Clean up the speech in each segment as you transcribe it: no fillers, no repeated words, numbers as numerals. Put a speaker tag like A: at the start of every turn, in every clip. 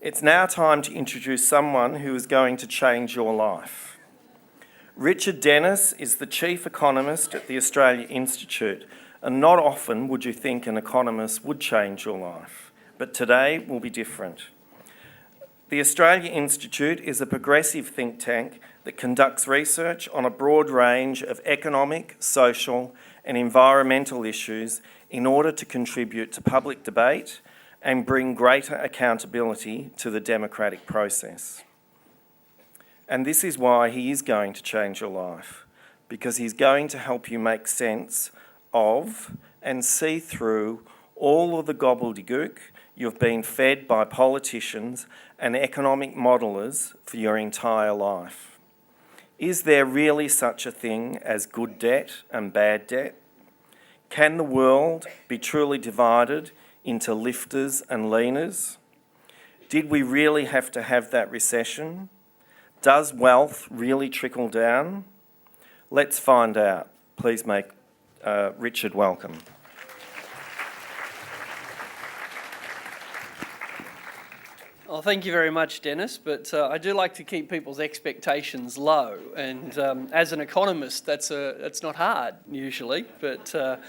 A: It's now time to introduce someone who is going to change your life. Richard Dennis is the Chief Economist at the Australia Institute, and not often would you think an economist would change your life, but today will be different. The Australia Institute is a progressive think tank that conducts research on a broad range of economic, social and environmental issues in order to contribute to public debate and bring greater accountability to the democratic process. And this is why he is going to change your life, because he's going to help you make sense of and see through all of the gobbledygook you've been fed by politicians and economic modelers for your entire life. Is there really such a thing as good debt and bad debt? Can the world be truly divided into lifters and leaners? Did we really have to have that recession? Does wealth really trickle down? Let's find out. Please make Richard welcome.
B: Well, thank you very much, Dennis, but I do like to keep people's expectations low, and as an economist, that's not hard usually, but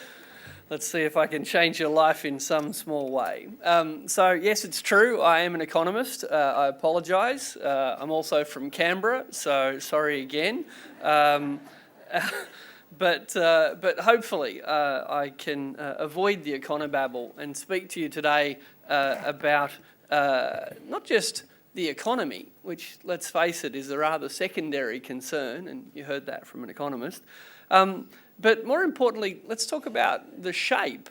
B: let's see if I can change your life in some small way. So yes, it's true, I am an economist. I apologise. I'm also from Canberra, so sorry again. But hopefully I can avoid the Econo Babble and speak to you today about not just the economy, which, let's face it, is a rather secondary concern, and you heard that from an economist. But more importantly, let's talk about the shape,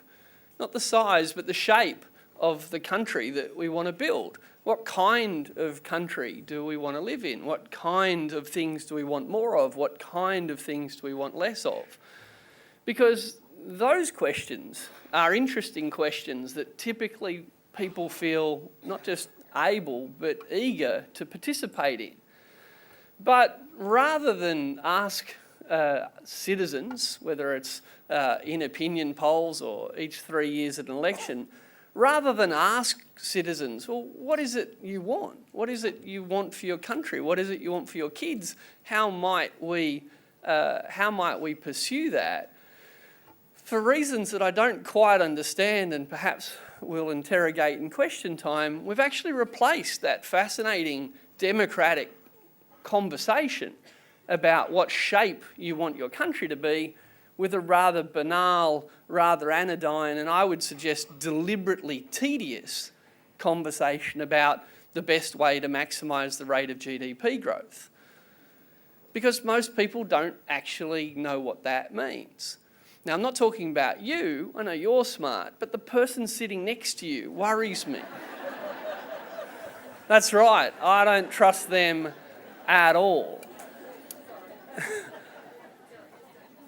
B: not the size, but the shape of the country that we want to build. What kind of country do we want to live in? What kind of things do we want more of? What kind of things do we want less of? Because those questions are interesting questions that typically people feel not just able, but eager to participate in. But rather than ask citizens, whether it's in opinion polls or each 3 years at an election, rather than ask citizens, well, what is it you want? What is it you want for your country? What is it you want for your kids? How might we pursue that? For reasons that I don't quite understand and perhaps we'll interrogate in question time, we've actually replaced that fascinating democratic conversation about what shape you want your country to be with a rather banal, rather anodyne, and I would suggest deliberately tedious conversation about the best way to maximise the rate of GDP growth. Because most people don't actually know what that means. Now, I'm not talking about you, I know you're smart, but the person sitting next to you worries me. That's right, I don't trust them at all.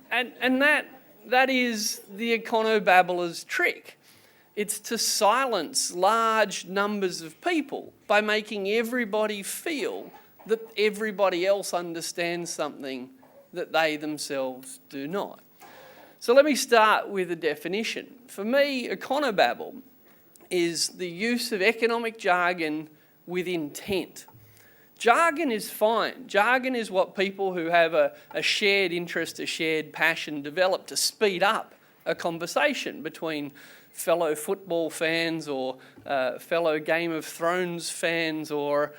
B: And that is the Econo Babbler's trick. It's to silence large numbers of people by making everybody feel that everybody else understands something that they themselves do not. So let me start with a definition. For me, Econo Babble is the use of economic jargon with intent. Jargon is fine. Jargon is what people who have a shared interest, a shared passion develop to speed up a conversation between fellow football fans or fellow Game of Thrones fans or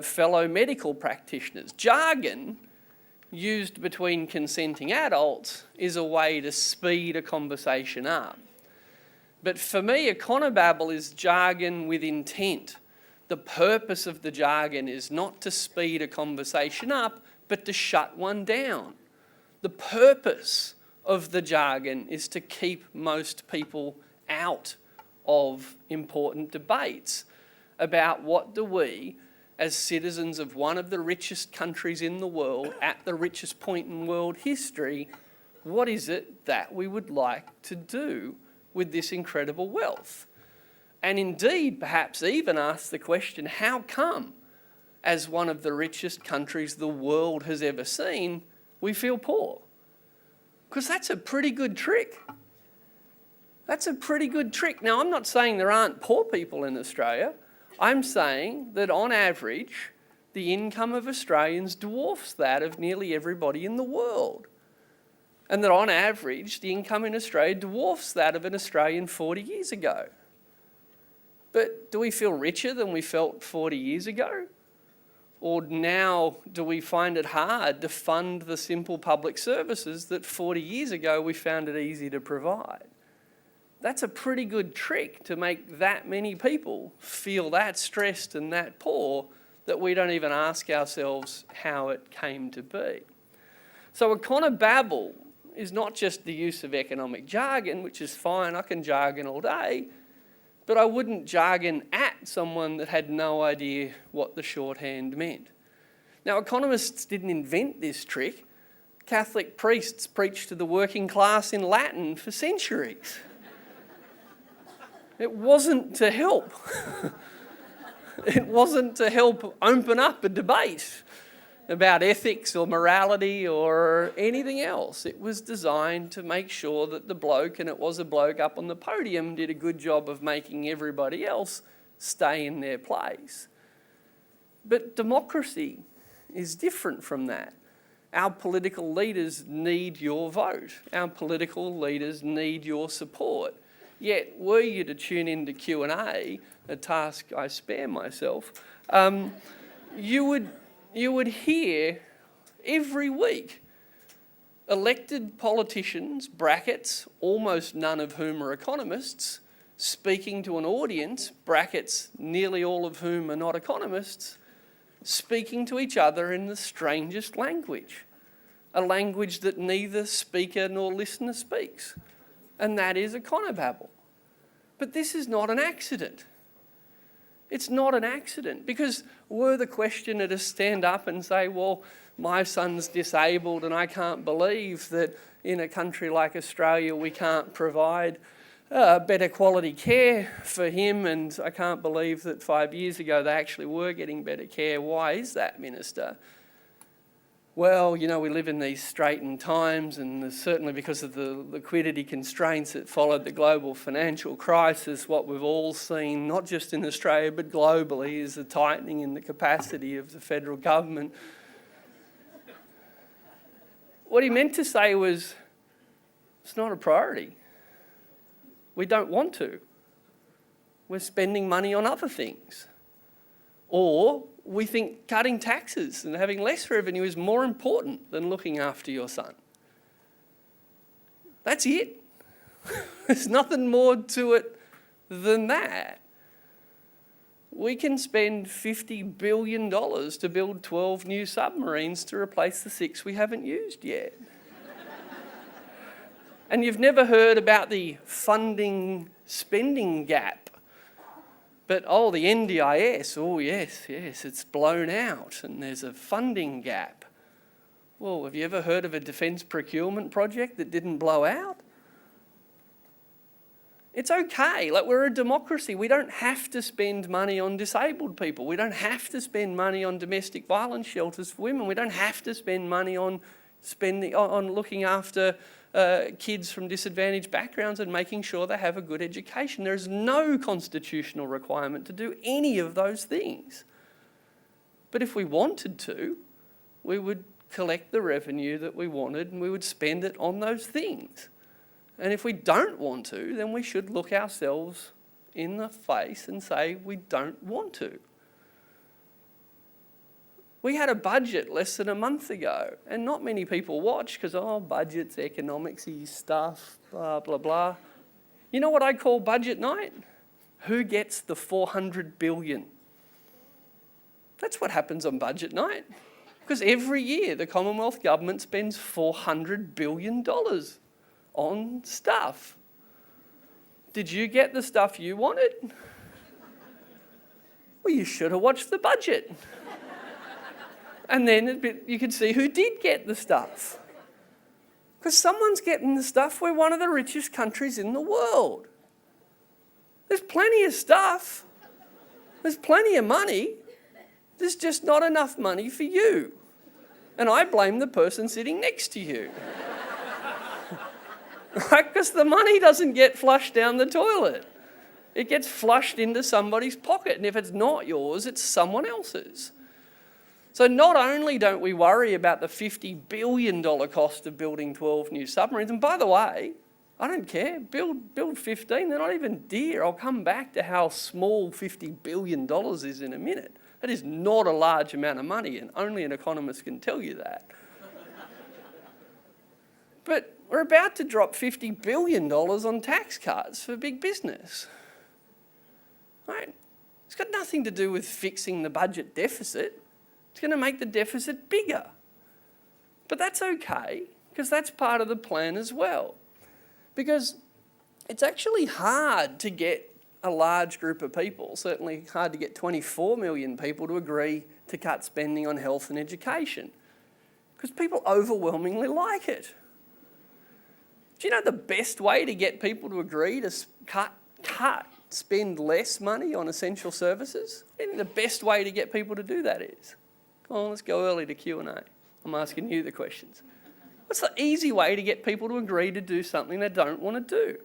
B: fellow medical practitioners. Jargon used between consenting adults is a way to speed a conversation up. But for me, Econo Babble is jargon with intent. The purpose of the jargon is not to speed a conversation up, but to shut one down. The purpose of the jargon is to keep most people out of important debates about what do we, as citizens of one of the richest countries in the world, at the richest point in world history, what is it that we would like to do with this incredible wealth? And indeed, perhaps even ask the question, how come, as one of the richest countries the world has ever seen, we feel poor? Because that's a pretty good trick. That's a pretty good trick. Now, I'm not saying there aren't poor people in Australia. I'm saying that on average, the income of Australians dwarfs that of nearly everybody in the world. And that on average, the income in Australia dwarfs that of an Australian 40 years ago. But do we feel richer than we felt 40 years ago? Or now do we find it hard to fund the simple public services that 40 years ago we found it easy to provide? That's a pretty good trick to make that many people feel that stressed and that poor that we don't even ask ourselves how it came to be. So Econo Babble is not just the use of economic jargon, which is fine, I can jargon all day, but I wouldn't jargon at someone that had no idea what the shorthand meant. Now, economists didn't invent this trick. Catholic priests preached to the working class in Latin for centuries. It wasn't to help. It wasn't to help open up a debate about ethics or morality or anything else. It was designed to make sure that the bloke, and it was a bloke up on the podium, did a good job of making everybody else stay in their place. But democracy is different from that. Our political leaders need your vote. Our political leaders need your support. Yet, were you to tune into Q&A, a task I spare myself, you would hear every week elected politicians, brackets, almost none of whom are economists, speaking to an audience, brackets, nearly all of whom are not economists, speaking to each other in the strangest language, a language that neither speaker nor listener speaks, and that is Econo Babble. But this is not an accident. It's not an accident, because were the questioner to stand up and say, well, my son's disabled and I can't believe that in a country like Australia we can't provide better quality care for him, and I can't believe that 5 years ago they actually were getting better care. Why is that, Minister? Well, you know, we live in these straitened times, and certainly because of the liquidity constraints that followed the global financial crisis, what we've all seen, not just in Australia but globally, is the tightening in the capacity of the federal government. What he meant to say was, it's not a priority. We don't want to. We're spending money on other things. Or we think cutting taxes and having less revenue is more important than looking after your son. That's it. There's nothing more to it than that. We can spend $50 billion to build 12 new submarines to replace the 6 we haven't used yet. And you've never heard about the funding spending gap. But, the NDIS, yes, it's blown out and there's a funding gap. Well, have you ever heard of a defence procurement project that didn't blow out? It's okay, we're a democracy. We don't have to spend money on disabled people. We don't have to spend money on domestic violence shelters for women. We don't have to spend money on looking after kids from disadvantaged backgrounds and making sure they have a good education. There's no constitutional requirement to do any of those things. But if we wanted to, we would collect the revenue that we wanted and we would spend it on those things. And if we don't want to, then we should look ourselves in the face and say we don't want to. We had a budget less than a month ago, and not many people watch because, budget's economics-y stuff, blah, blah, blah. You know what I call budget night? Who gets the $400 billion? That's what happens on budget night. Because every year the Commonwealth Government spends $400 billion on stuff. Did you get the stuff you wanted? Well, you should have watched the budget. And then you could see who did get the stuff. Because someone's getting the stuff. We're one of the richest countries in the world. There's plenty of stuff. There's plenty of money. There's just not enough money for you. And I blame the person sitting next to you. Right? Because the money doesn't get flushed down the toilet. It gets flushed into somebody's pocket, and if it's not yours, it's someone else's. So not only don't we worry about the $50 billion cost of building 12 new submarines, and by the way, I don't care, build 15, they're not even dear. I'll come back to how small $50 billion is in a minute. That is not a large amount of money, and only an economist can tell you that. But we're about to drop $50 billion on tax cuts for big business. Right? It's got nothing to do with fixing the budget deficit. It's going to make the deficit bigger. But that's okay, because that's part of the plan as well. Because it's actually hard to get a large group of people, certainly hard to get 24 million people to agree to cut spending on health and education, because people overwhelmingly like it. Do you know the best way to get people to agree to spend less money on essential services? I think the best way to get people to do that is, come on, let's go early to Q&A. I'm asking you the questions. What's the easy way to get people to agree to do something they don't want to do?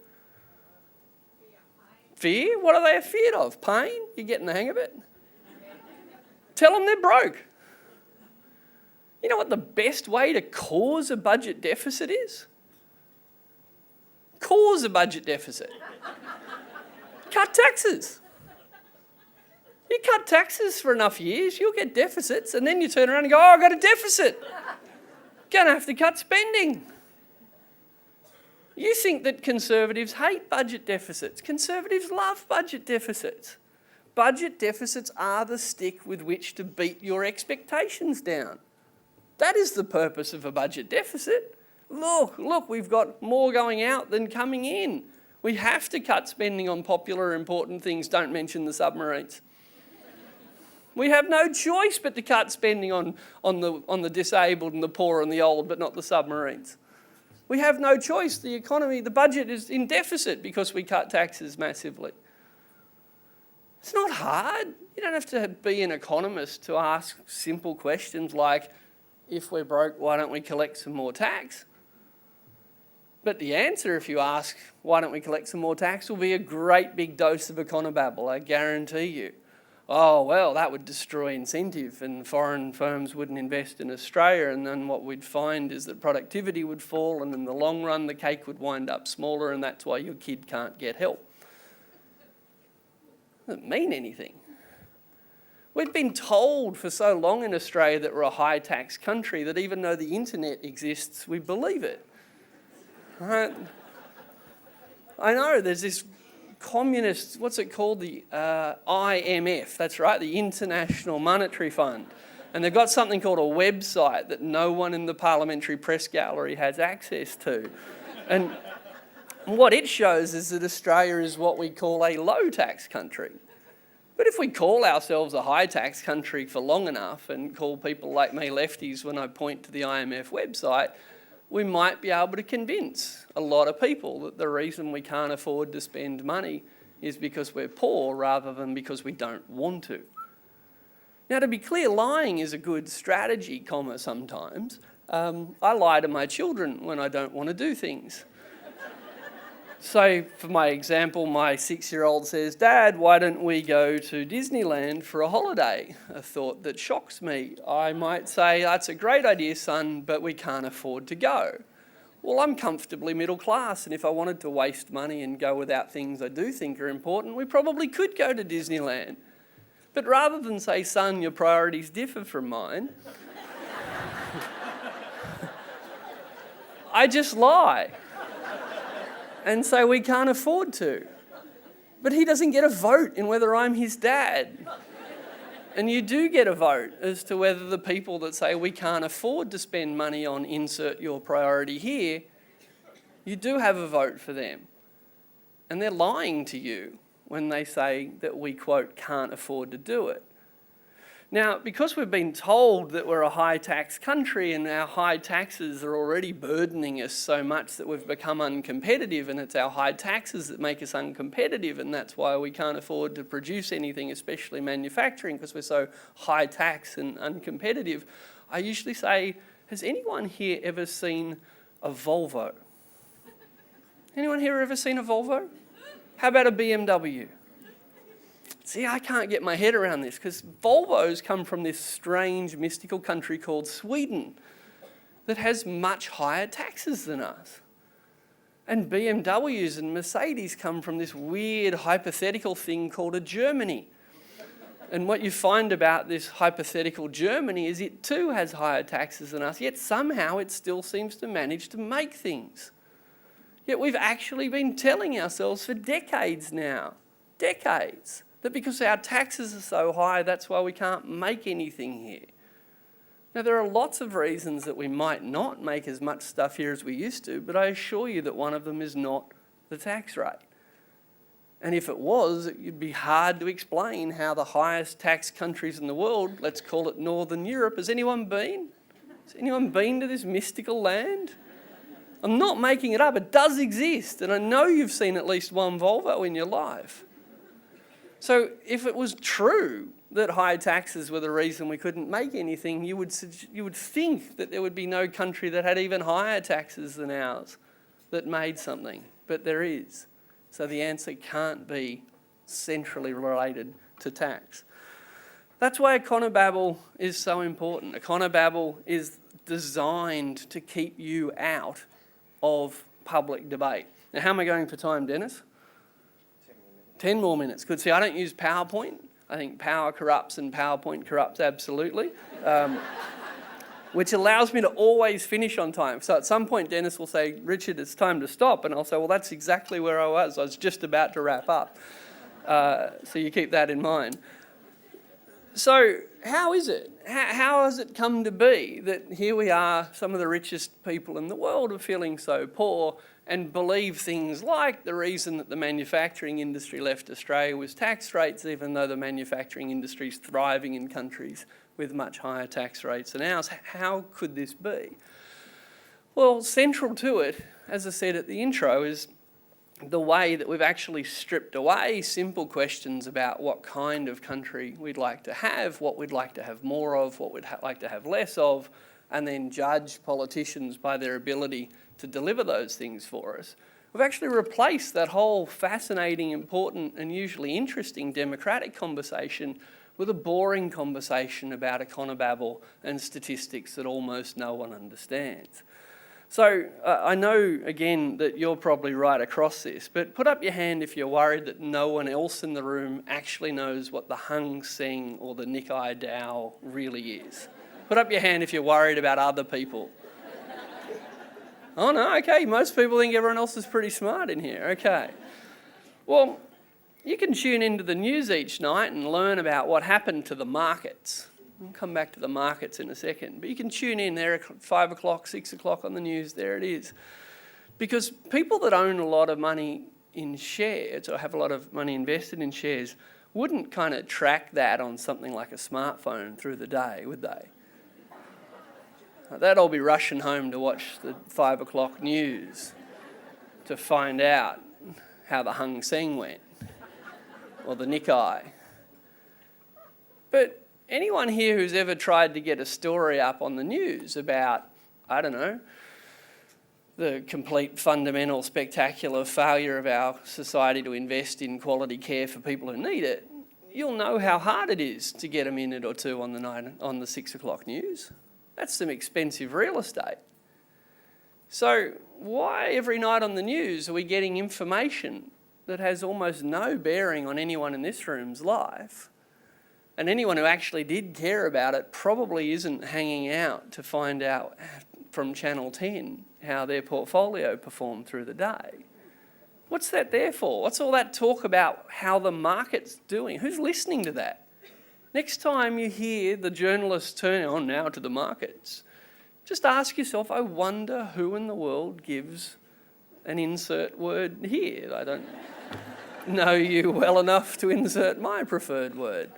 B: Fear? What are they afraid of? Pain? You're getting the hang of it? Tell them they're broke. You know what the best way to cause a budget deficit is? Cause a budget deficit. Cut taxes. You cut taxes for enough years, you'll get deficits, and then you turn around and go, oh, I've got a deficit. Going to have to cut spending. You think that Conservatives hate budget deficits. Conservatives love budget deficits. Budget deficits are the stick with which to beat your expectations down. That is the purpose of a budget deficit. Look, we've got more going out than coming in. We have to cut spending on popular, important things. Don't mention the submarines. We have no choice but to cut spending on the disabled and the poor and the old, but not the submarines. We have no choice. The economy, the budget is in deficit because we cut taxes massively. It's not hard. You don't have to be an economist to ask simple questions like, if we're broke, why don't we collect some more tax? But the answer, if you ask, why don't we collect some more tax, will be a great big dose of Econo Babble, I guarantee you. Oh, well, that would destroy incentive and foreign firms wouldn't invest in Australia, and then what we'd find is that productivity would fall, and in the long run the cake would wind up smaller, and that's why your kid can't get help. Doesn't mean anything. We've been told for so long in Australia that we're a high tax country that even though the internet exists, we believe it. Right? I know, there's this communist, what's it called, the IMF, that's right, the International Monetary Fund. And they've got something called a website that no one in the parliamentary press gallery has access to. And what it shows is that Australia is what we call a low tax country. But if we call ourselves a high tax country for long enough and call people like me lefties when I point to the IMF website, we might be able to convince a lot of people that the reason we can't afford to spend money is because we're poor rather than because we don't want to. Now, to be clear, lying is a good strategy, sometimes. I lie to my children when I don't want to do things. So, for my example, my 6-year-old says, Dad, why don't we go to Disneyland for a holiday? A thought that shocks me. I might say, that's a great idea, son, but we can't afford to go. Well, I'm comfortably middle class, and if I wanted to waste money and go without things I do think are important, we probably could go to Disneyland. But rather than say, son, your priorities differ from mine, I just lie and say we can't afford to. But he doesn't get a vote in whether I'm his dad. And you do get a vote as to whether the people that say we can't afford to spend money on insert your priority here, you do have a vote for them. And they're lying to you when they say that we, quote, can't afford to do it. Now, because we've been told that we're a high tax country and our high taxes are already burdening us so much that we've become uncompetitive, and it's our high taxes that make us uncompetitive, and that's why we can't afford to produce anything, especially manufacturing, because we're so high tax and uncompetitive, I usually say, has anyone here ever seen a Volvo? Anyone here ever seen a Volvo? How about a BMW? See, I can't get my head around this because Volvos come from this strange mystical country called Sweden that has much higher taxes than us. And BMWs and Mercedes come from this weird hypothetical thing called a Germany. And what you find about this hypothetical Germany is it too has higher taxes than us, yet somehow it still seems to manage to make things. Yet we've actually been telling ourselves for decades now, that because our taxes are so high, that's why we can't make anything here. Now, there are lots of reasons that we might not make as much stuff here as we used to, but I assure you that one of them is not the tax rate. And if it was, it'd be hard to explain how the highest tax countries in the world, let's call it Northern Europe, has anyone been? Has anyone been to this mystical land? I'm not making it up, it does exist, and I know you've seen at least one Volvo in your life. So if it was true that high taxes were the reason we couldn't make anything, you would think that there would be no country that had even higher taxes than ours that made something, but there is. So the answer can't be centrally related to tax. That's why Econo Babble is so important. Econo Babble is designed to keep you out of public debate. Now, how am I going for time, Dennis? 10 more minutes. Good. See, I don't use PowerPoint. I think power corrupts and PowerPoint corrupts absolutely, which allows me to always finish on time. So at some point, Dennis will say, Richard, it's time to stop. And I'll say, well, that's exactly where I was. I was just about to wrap up. So you keep that in mind. So how is it? How has it come to be that here we are, some of the richest people in the world are feeling so poor and believe things like the reason that the manufacturing industry left Australia was tax rates, even though the manufacturing industry is thriving in countries with much higher tax rates than ours? How could this be? Well, central to it, as I said at the intro, is the way that we've actually stripped away simple questions about what kind of country we'd like to have, what we'd like to have more of, what we'd like to have less of, and then judge politicians by their ability to deliver those things for us. We've actually replaced that whole fascinating, important, and usually interesting democratic conversation with a boring conversation about Econo Babble and statistics that almost no one understands. So I know, again, that you're probably right across this, but put up your hand if you're worried that no one else in the room actually knows what the Hung Seng or the Nikai Dao really is. Put up your hand if you're worried about other people. Oh no, okay, most people think everyone else is pretty smart in here, okay. Well, you can tune into the news each night and learn about what happened to the markets. We'll come back to the markets in a second. But you can tune in there at 5 o'clock, 6 o'clock on the news, there it is. Because people that own a lot of money in shares or have a lot of money invested in shares wouldn't kind of track that on something like a smartphone through the day, would they? They'd all be rushing home to watch the 5 o'clock news to find out how the Hung Seng went or the Nikkei. But anyone here who's ever tried to get a story up on the news about, I don't know, the complete fundamental spectacular failure of our society to invest in quality care for people who need it, you'll know how hard it is to get a minute or two on the 6 o'clock news. That's some expensive real estate. So why every night on the news are we getting information that has almost no bearing on anyone in this room's life? And anyone who actually did care about it probably isn't hanging out to find out from Channel 10 how their portfolio performed through the day. What's that there for? What's all that talk about how the market's doing? Who's listening to that? Next time you hear the journalists turn on now to the markets, just ask yourself, I wonder who in the world gives an insert word here. I don't know you well enough to insert my preferred word.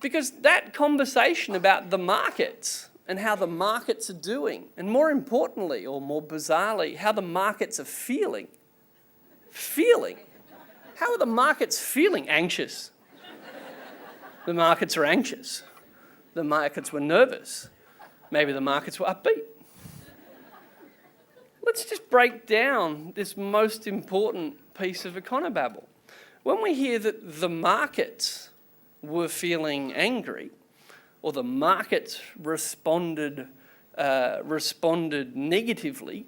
B: Because that conversation about the markets and how the markets are doing, and more importantly, or more bizarrely, how the markets are feeling. How are the markets feeling? Anxious. The markets are anxious. The markets were nervous. Maybe the markets were upbeat. Let's just break down this most important piece of Econo Babble. When we hear that the markets were feeling angry, or the markets responded negatively,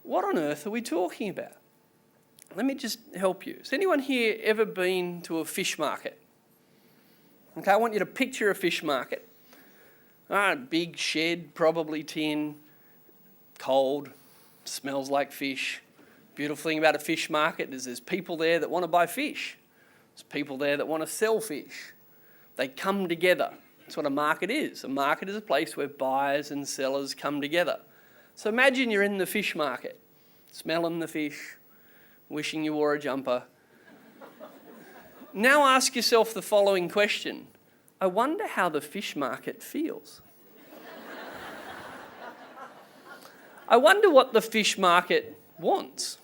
B: what on earth are we talking about? Let me just help you. Has anyone here ever been to a fish market? Okay, I want you to picture a fish market. Big shed, probably tin, cold, smells like fish. Beautiful thing about a fish market is there's people there that want to buy fish. There's people there that want to sell fish. They come together. That's what a market is. A market is a place where buyers and sellers come together. So imagine you're in the fish market, smelling the fish, wishing you wore a jumper. Now ask yourself the following question. I wonder how the fish market feels. I wonder what the fish market wants.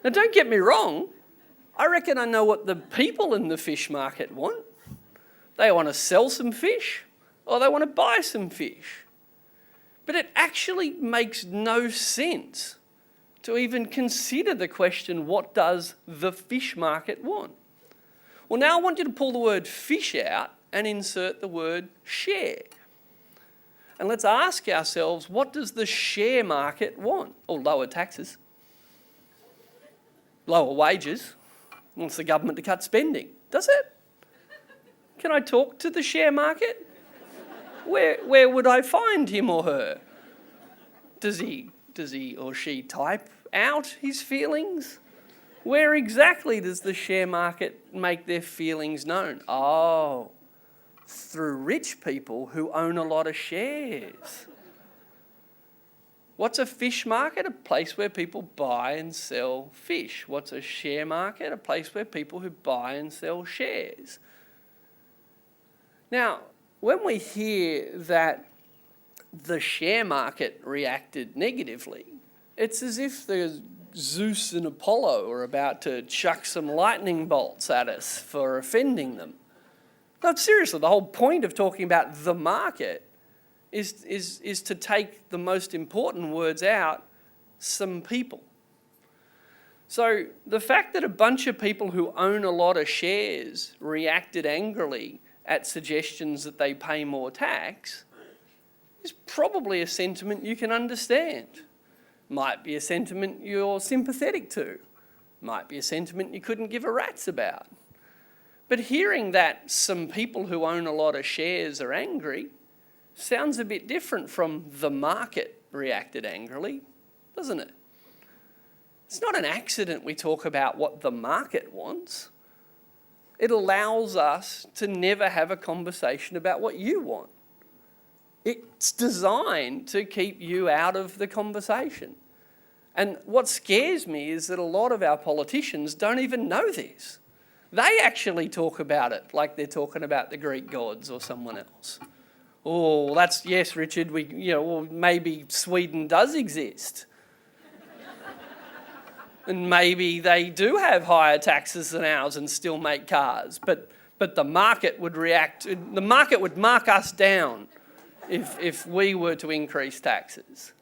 B: Now don't get me wrong, I reckon I know what the people in the fish market want. They want to sell some fish or they want to buy some fish. But it actually makes no sense to even consider the question, what does the fish market want? Well, now I want you to pull the word fish out and insert the word share. And let's ask ourselves, what does the share market want? Or lower taxes, lower wages, wants the government to cut spending. Does it? Can I talk to the share market? Where would I find him or her? Does he or she type out his feelings? Where exactly does the share market make their feelings known? Oh, through rich people who own a lot of shares. What's a fish market? A place where people buy and sell fish. What's a share market? A place where people who buy and sell shares. Now, when we hear that the share market reacted negatively, it's as if the Zeus and Apollo are about to chuck some lightning bolts at us for offending them. No, seriously, the whole point of talking about the market is to take the most important words out, some people. So the fact that a bunch of people who own a lot of shares reacted angrily at suggestions that they pay more tax is probably a sentiment you can understand. Might be a sentiment you're sympathetic to. Might be a sentiment you couldn't give a rat's about. But hearing that some people who own a lot of shares are angry sounds a bit different from the market reacted angrily, doesn't it? It's not an accident we talk about what the market wants. It allows us to never have a conversation about what you want. It's designed to keep you out of the conversation. And what scares me is that a lot of our politicians don't even know this. They actually talk about it like they're talking about the Greek gods or someone else. Oh, that's, yes, Richard, well, maybe Sweden does exist. And maybe they do have higher taxes than ours and still make cars. But the market would mark us down if we were to increase taxes.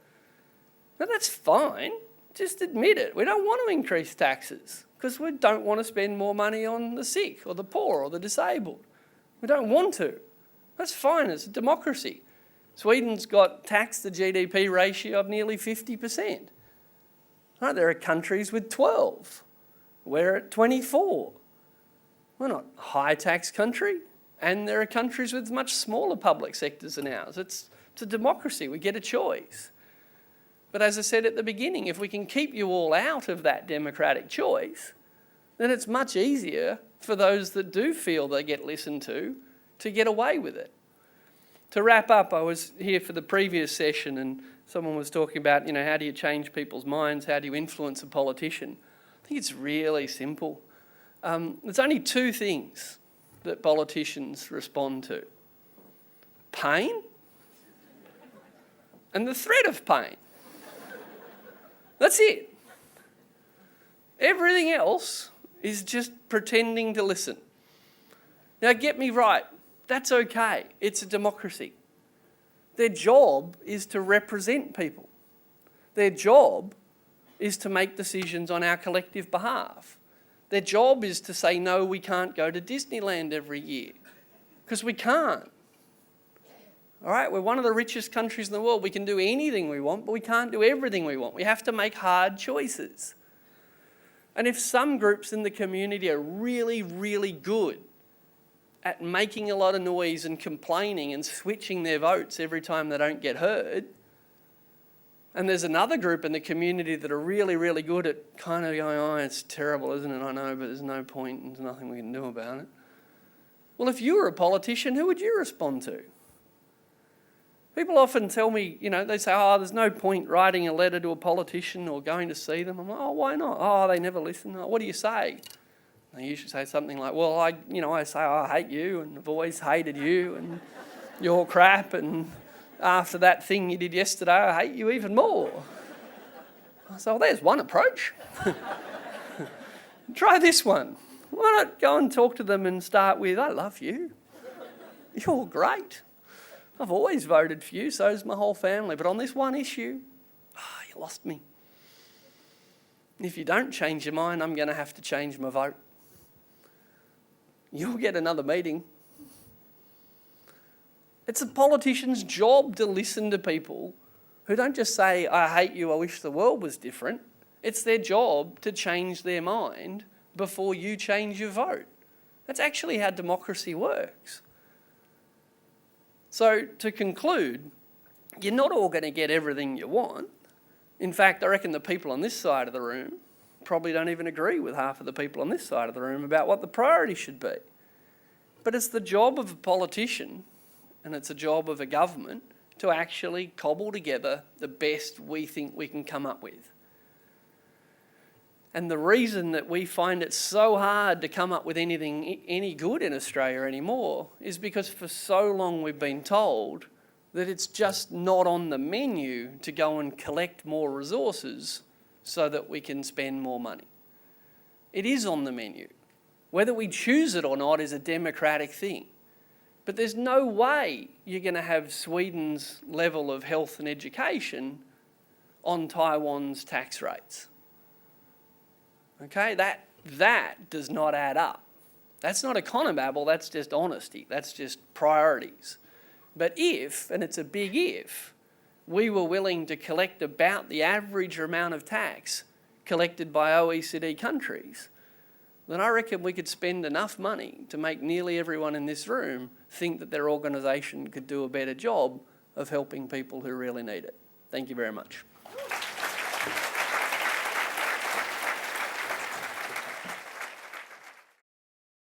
B: Now that's fine. Just admit it. We don't want to increase taxes because we don't want to spend more money on the sick or the poor or the disabled. We don't want to. That's fine. It's a democracy. Sweden's got tax to GDP ratio of nearly 50%. Right, there are countries with 12. We're at 24. We're not a high tax country. And there are countries with much smaller public sectors than ours. It's a democracy. We get a choice. But as I said at the beginning, if we can keep you all out of that democratic choice, then it's much easier for those that do feel they get listened to get away with it. To wrap up, I was here for the previous session and someone was talking about, how do you change people's minds? How do you influence a politician? I think it's really simple. There's only two things that politicians respond to: pain and the threat of pain. That's it. Everything else is just pretending to listen. Now, get me right. That's okay. It's a democracy. Their job is to represent people. Their job is to make decisions on our collective behalf. Their job is to say, no, we can't go to Disneyland every year, because we can't. All right, we're one of the richest countries in the world. We can do anything we want, but we can't do everything we want. We have to make hard choices. And if some groups in the community are really, really good at making a lot of noise and complaining and switching their votes every time they don't get heard, and there's another group in the community that are really, really good at kind of going, oh, it's terrible, isn't it? I know, but there's no point and there's nothing we can do about it. Well, if you were a politician, who would you respond to? People often tell me, they say, oh, there's no point writing a letter to a politician or going to see them. I'm like, oh, why not? Oh, they never listen. Oh, what do you say? They usually say something like, well, I say, oh, I hate you and I've always hated you and you're crap, and after that thing you did yesterday, I hate you even more. I say, well, there's one approach. Try this one. Why not go and talk to them and start with, I love you. You're great. I've always voted for you, so does my whole family. But on this one issue, you lost me. If you don't change your mind, I'm going to have to change my vote. You'll get another meeting. It's a politician's job to listen to people who don't just say, I hate you, I wish the world was different. It's their job to change their mind before you change your vote. That's actually how democracy works. So to conclude, you're not all going to get everything you want. In fact, I reckon the people on this side of the room probably don't even agree with half of the people on this side of the room about what the priority should be. But it's the job of a politician, and it's a job of a government, to actually cobble together the best we think we can come up with. And the reason that we find it so hard to come up with anything any good in Australia anymore is because for so long we've been told that it's just not on the menu to go and collect more resources so that we can spend more money. It is on the menu. Whether we choose it or not is a democratic thing. But there's no way you're going to have Sweden's level of health and education on Taiwan's tax rates. Okay, that does not add up. That's not Econo Babble, that's just honesty, that's just priorities. But if, and it's a big if, we were willing to collect about the average amount of tax collected by OECD countries, then I reckon we could spend enough money to make nearly everyone in this room think that their organisation could do a better job of helping people who really need it. Thank you very much.